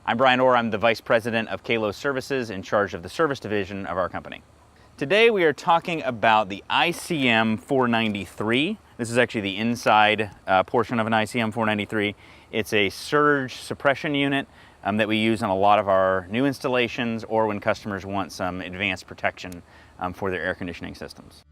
I'm Brian Orr. I'm the Vice President of Kalos Services in charge of the service division of our company. Today we are talking about the ICM 493. This is actually the inside portion of an ICM 493. It's a surge suppression unit that we use on a lot of our new installations or when customers want some advanced protection for their air conditioning systems.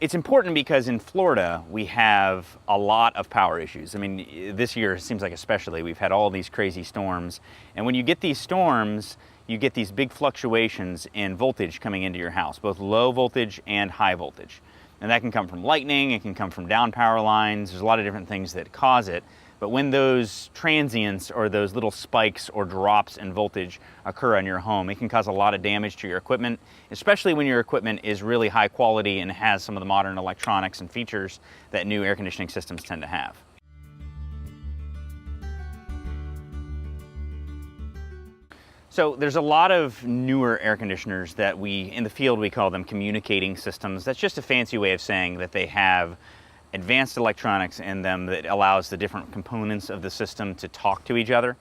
It's important because in Florida, we have a lot of power issues. I mean, this year it seems like especially, we've had all these crazy storms. And when you get these storms, you get these big fluctuations in voltage coming into your house, both low voltage and high voltage. And that can come from lightning, it can come from down power lines, there's a lot of different things that cause it. But when those transients or those little spikes or drops in voltage occur on your home, it can cause a lot of damage to your equipment, especially when your equipment is really high quality and has some of the modern electronics and features that new air conditioning systems tend to have. So there's a lot of newer air conditioners that in the field we call them communicating systems. That's just a fancy way of saying that they have advanced electronics in them that allows the different components of the system to talk to each other.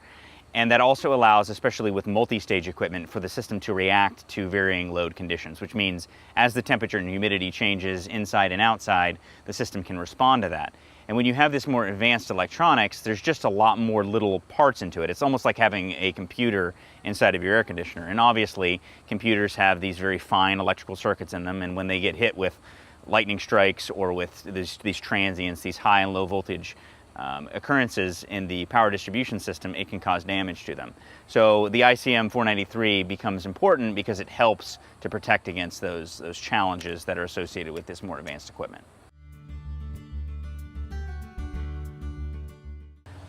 And that also allows, especially with multi-stage equipment, for the system to react to varying load conditions, which means as the temperature and humidity changes inside and outside, the system can respond to that. And when you have this more advanced electronics, there's just a lot more little parts into it. It's almost like having a computer inside of your air conditioner. And obviously, computers have these very fine electrical circuits in them, and when they get hit with lightning strikes or with these transients, these high and low voltage occurrences in the power distribution system, it can cause damage to them. So the ICM 493 becomes important because it helps to protect against those challenges that are associated with this more advanced equipment.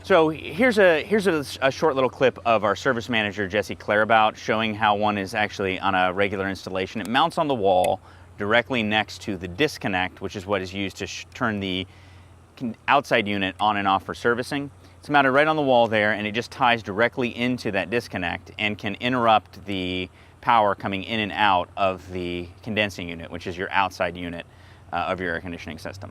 So here's a short little clip of our service manager, Jesse Clarabout, showing how one is actually on a regular installation. It mounts on the wall directly next to the disconnect, which is what is used to turn the outside unit on and off for servicing. It's mounted right on the wall there, and it just ties directly into that disconnect and can interrupt the power coming in and out of the condensing unit, which is your outside unit of your air conditioning system.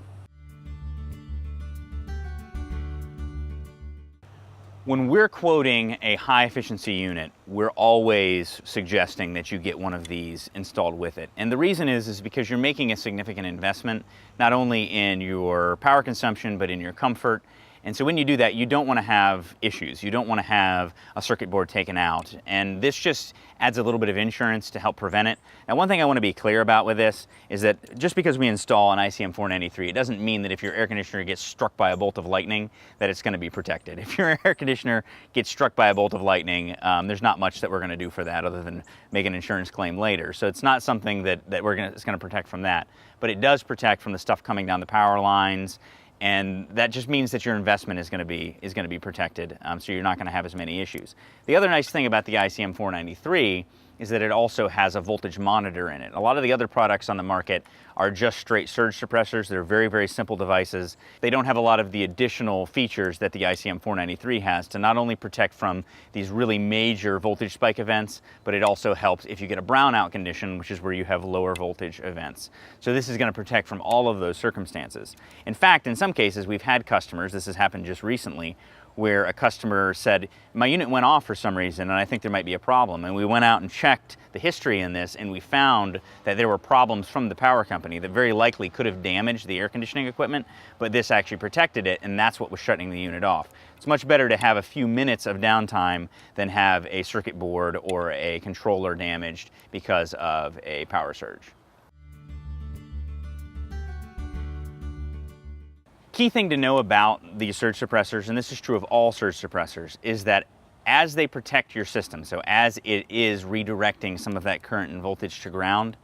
When we're quoting a high efficiency unit, we're always suggesting that you get one of these installed with it. And the reason is because you're making a significant investment, not only in your power consumption, but in your comfort. And so when you do that, you don't want to have issues. You don't want to have a circuit board taken out. And this just adds a little bit of insurance to help prevent it. Now, one thing I want to be clear about with this is that just because we install an ICM 493, it doesn't mean that if your air conditioner gets struck by a bolt of lightning, that it's going to be protected. If your air conditioner gets struck by a bolt of lightning, there's not much that we're going to do for that other than make an insurance claim later. So it's not something that it's going to protect from that. But it does protect from the stuff coming down the power lines. And that just means that your investment is going to be protected, so you're not going to have as many issues. The other nice thing about the ICM 493 is that it also has a voltage monitor in it. A lot of the other products on the market are just straight surge suppressors. They're very, very simple devices. They don't have a lot of the additional features that the ICM 493 has to not only protect from these really major voltage spike events, but it also helps if you get a brownout condition, which is where you have lower voltage events. So this is going to protect from all of those circumstances. In fact, in some cases, we've had customers, this has happened just recently, where a customer said, my unit went off for some reason and I think there might be a problem. And we went out and checked the history in this, and we found that there were problems from the power company that very likely could have damaged the air conditioning equipment, but this actually protected it, and that's what was shutting the unit off. It's much better to have a few minutes of downtime than have a circuit board or a controller damaged because of a power surge. Key thing to know about these surge suppressors, and this is true of all surge suppressors, is that as they protect your system, so as it is redirecting some of that current and voltage to ground,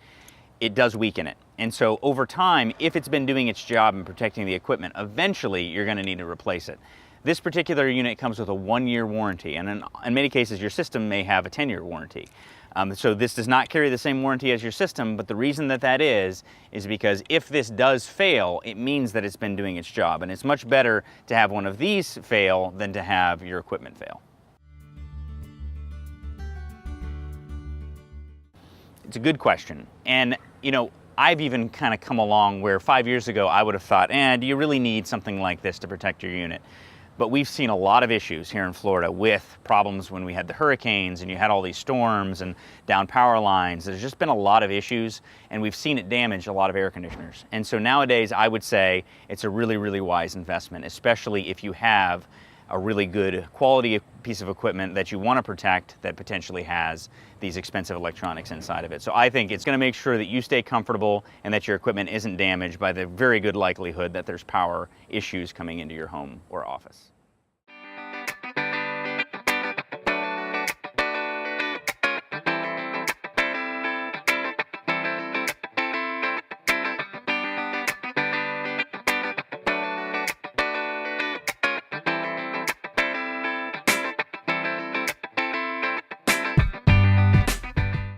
it does weaken it. And so over time, if it's been doing its job in protecting the equipment, eventually you're going to need to replace it. This particular unit comes with a 1-year warranty, and in many cases your system may have a 10-year warranty. So this does not carry the same warranty as your system, but the reason that is because if this does fail, it means that it's been doing its job. And it's much better to have one of these fail than to have your equipment fail. It's a good question. And, you know, I've even kind of come along where 5 years ago I would have thought, do you really need something like this to protect your unit? But we've seen a lot of issues here in Florida with problems when we had the hurricanes and you had all these storms and down power lines. There's just been a lot of issues, and we've seen it damage a lot of air conditioners. And so nowadays, I would say it's a really, really wise investment, especially if you have a really good quality piece of equipment that you want to protect that potentially has these expensive electronics inside of it. So I think it's going to make sure that you stay comfortable and that your equipment isn't damaged by the very good likelihood that there's power issues coming into your home or office.